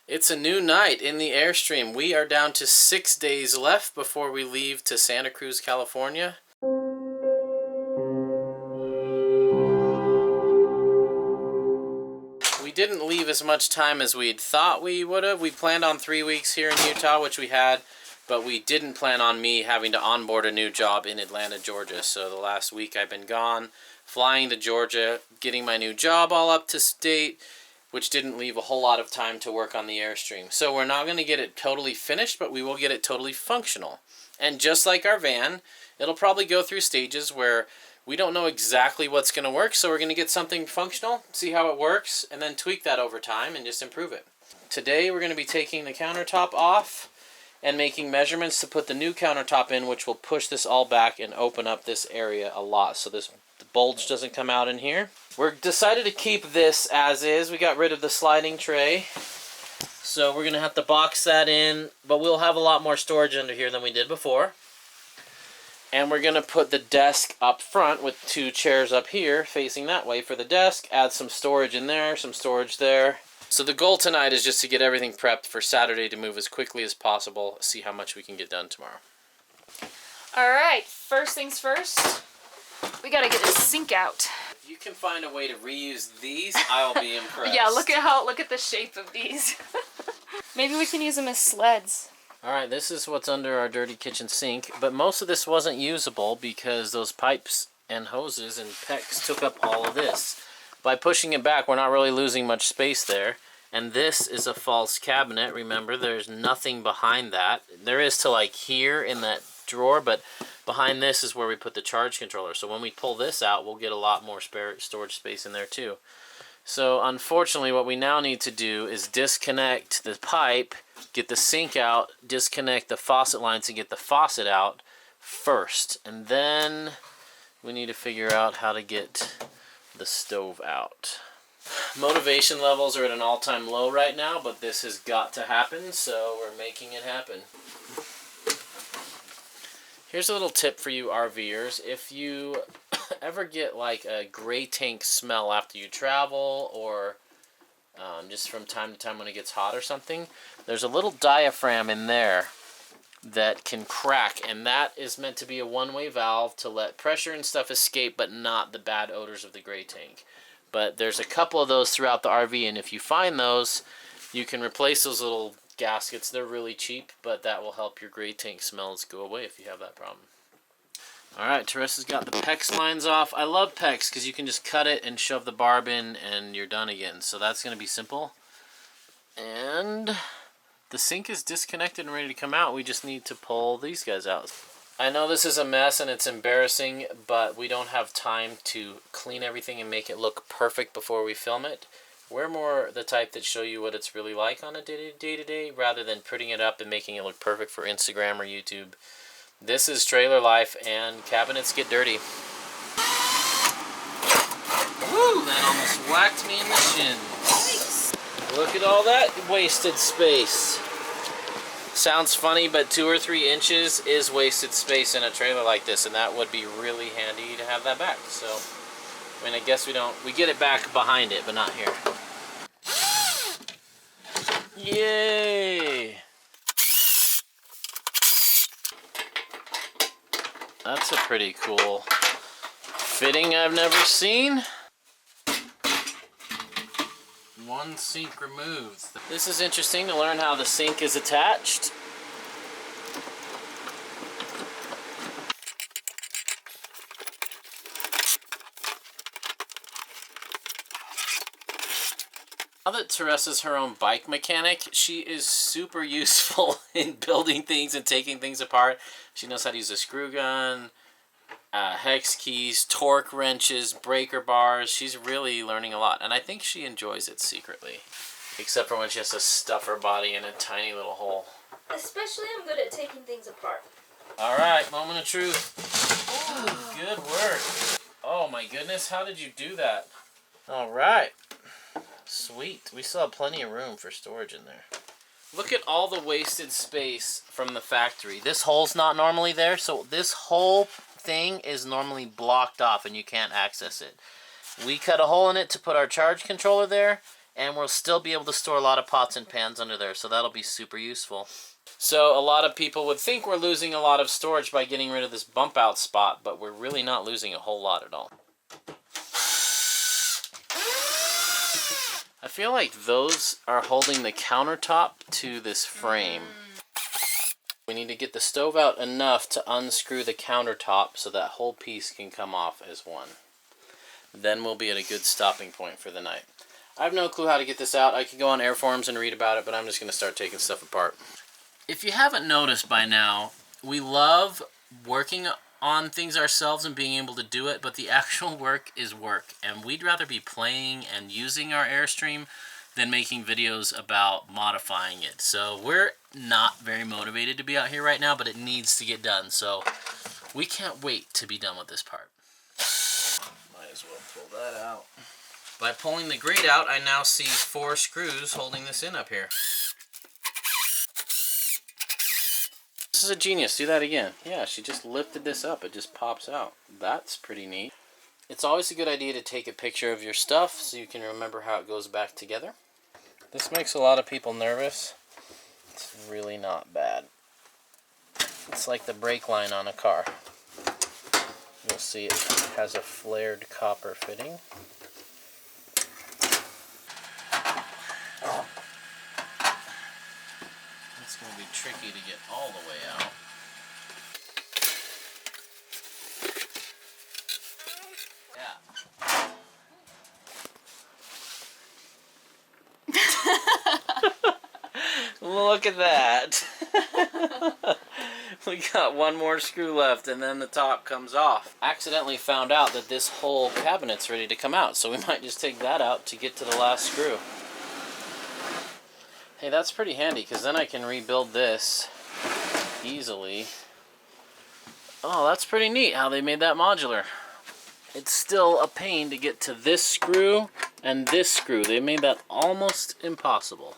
It's a new night in the Airstream. We are down to 6 days left before we leave to Santa Cruz, California. We didn't leave as much time as we'd thought we would have. We planned on 3 weeks here in Utah, which we had, but we didn't plan on me having to onboard a new job in Atlanta, Georgia. So the last week I've been gone, flying to Georgia, getting my new job all up to date, which didn't leave a whole lot of time to work on the Airstream. So we're not going to get it totally finished, but we will get it totally functional. And just like our van, it'll probably go through stages where we don't know exactly what's going to work, so we're going to get something functional, see how it works, and then tweak that over time and just improve it. Today we're going to be taking the countertop off and making measurements to put the new countertop in, which will push this all back and open up this area a lot so the bulge doesn't come out in here. We're decided to keep this as is. We got rid of the sliding tray, so we're going to have to box that in, but we'll have a lot more storage under here than we did before. And we're going to put the desk up front with 2 chairs up here facing that way for the desk, add some storage in there, some storage there. So the goal tonight is just to get everything prepped for Saturday to move as quickly as possible, see how much we can get done tomorrow. Alright, first things first, we gotta get this sink out. If you can find a way to reuse these, I'll be impressed. Yeah, look at the shape of these. Maybe we can use them as sleds. Alright, this is what's under our dirty kitchen sink, but most of this wasn't usable because those pipes and hoses and PEX took up all of this. By pushing it back, we're not really losing much space there. And this is a false cabinet. Remember, there's nothing behind that. There is to like here in that drawer, but behind this is where we put the charge controller. So when we pull this out, we'll get a lot more spare storage space in there too. So unfortunately, what we now need to do is disconnect the pipe, get the sink out, disconnect the faucet lines and get the faucet out first. And then we need to figure out how to get the stove out. Motivation levels are at an all-time low right now, but this has got to happen, so we're making it happen. Here's a little tip for you RVers. If you ever get like a gray tank smell after you travel, or just from time to time when it gets hot or something, there's a little diaphragm in there that can crack, and that is meant to be a one-way valve to let pressure and stuff escape, but not the bad odors of the gray tank. But there's a couple of those throughout the RV, and if you find those, you can replace those little gaskets. They're really cheap, but that will help your gray tank smells go away if you have that problem. Alright, Teresa's got the PEX lines off. I love PEX because you can just cut it and shove the barb in and you're done again. So that's going to be simple. And the sink is disconnected and ready to come out. We just need to pull these guys out. I know this is a mess and it's embarrassing, but we don't have time to clean everything and make it look perfect before we film it. We're more the type that show you what it's really like on a day-to-day rather than putting it up and making it look perfect for Instagram or YouTube. This is trailer life, and cabinets get dirty. Woo! That almost whacked me in the shins. Look at all that wasted space. Sounds funny, but 2 or 3 inches is wasted space in a trailer like this, and that would be really handy to have that back. So, I mean, I guess we get it back behind it, but not here. Yay! That's a pretty cool fitting I've never seen. One sink removed. This is interesting to learn how the sink is attached. Now that Teresa's her own bike mechanic, she is super useful in building things and taking things apart. She knows how to use a screw gun, hex keys, torque wrenches, breaker bars. She's really learning a lot, and I think she enjoys it secretly. Except for when she has to stuff her body in a tiny little hole. Especially I'm good at taking things apart. Alright, moment of truth. Ooh, good work. Oh my goodness, how did you do that? Alright. Sweet. We still have plenty of room for storage in there. Look at all the wasted space from the factory. This hole's not normally there, so this whole thing is normally blocked off and you can't access it. We cut a hole in it to put our charge controller there, And we'll still be able to store a lot of pots and pans under there, so that'll be super useful. So a lot of people would think we're losing a lot of storage by getting rid of this bump out spot, but we're really not losing a whole lot at all. I feel like those are holding the countertop to this frame. We need to get the stove out enough to unscrew the countertop so that whole piece can come off as one. Then we'll be at a good stopping point for the night. I have no clue how to get this out. I could go on Airforms and read about it, but I'm just going to start taking stuff apart. If you haven't noticed by now, we love working on things ourselves and being able to do it, but the actual work is work. And we'd rather be playing and using our Airstream than making videos about modifying it. So we're not very motivated to be out here right now, but it needs to get done. So we can't wait to be done with this part. Might as well pull that out. By pulling the grate out, I now see 4 screws holding this in up here. This is a genius. Do that again. Yeah, she just lifted this up. It just pops out. That's pretty neat. It's always a good idea to take a picture of your stuff so you can remember how it goes back together. This makes a lot of people nervous. It's really not bad. It's like the brake line on a car. You'll see it has a flared copper fitting. It's going to be tricky to get all the way out. Look at that. We got one more screw left and then the top comes off. Accidentally found out that this whole cabinet's ready to come out, so we might just take that out to get to the last screw. Hey, that's pretty handy because then I can rebuild this easily. Oh, that's pretty neat how they made that modular. It's still a pain to get to this screw and this screw. They made that almost impossible.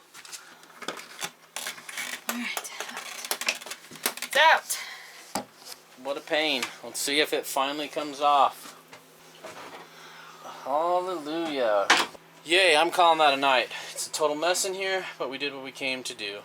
Alright. It's out. What a pain. Let's see if it finally comes off. Hallelujah. Yay, I'm calling that a night. It's a total mess in here, but we did what we came to do.